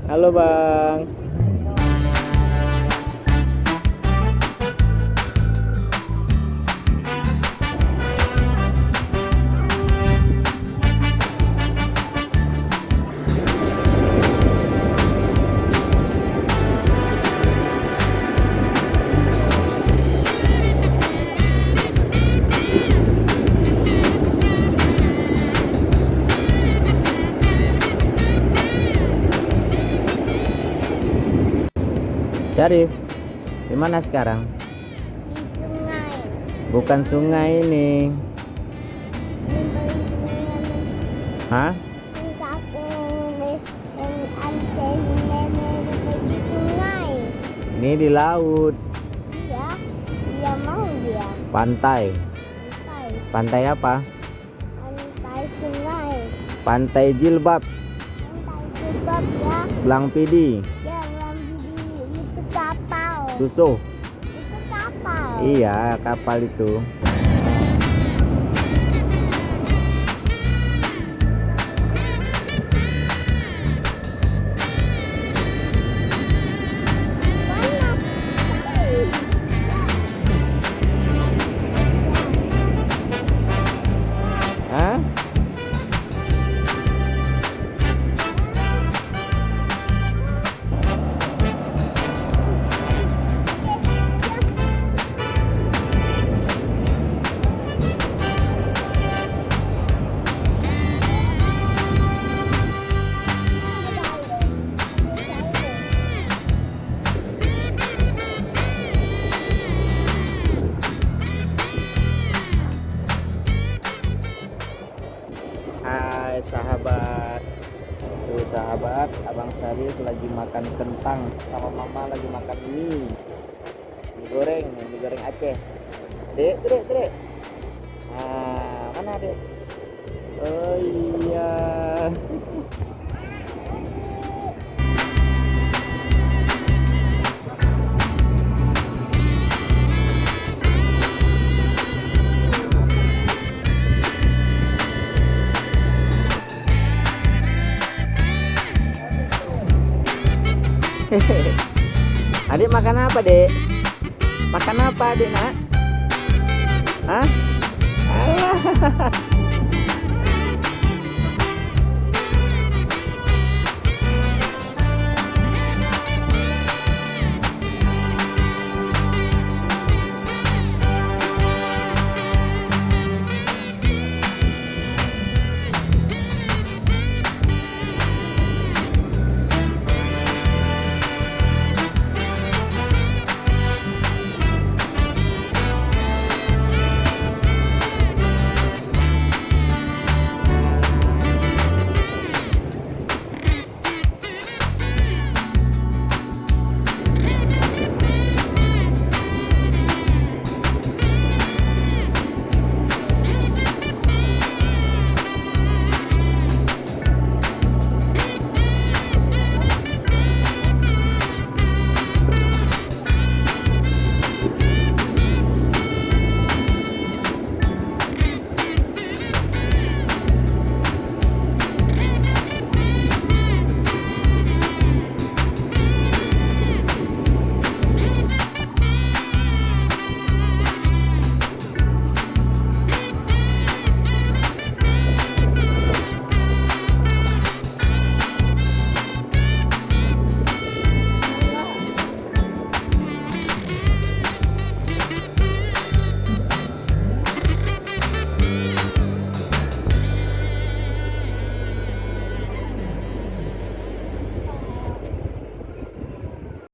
Halo Bang. Syarif, di mana sekarang? Di sungai. Bukan sungai ini. Hah? Di sungai. Ini di laut. Iya, dia mau dia. Pantai. Pantai. Pantai apa? Pantai sungai. Pantai Jilbab, Pantai Jilbab ya. Blang Pidi, Ya, itu kapal. Susuh. Itu kapal. Iya, kapal itu. Panas sekali. Hah? Hai sahabat. Tuh sahabat, Abang Syarif lagi makan kentang sama Mama lagi makan mie. Mie goreng Aceh. Dek, dek. Nah, mana dek? Oh iya. Adik makan apa, Dek? Makan apa, Adik, Nak? Hah? Alah.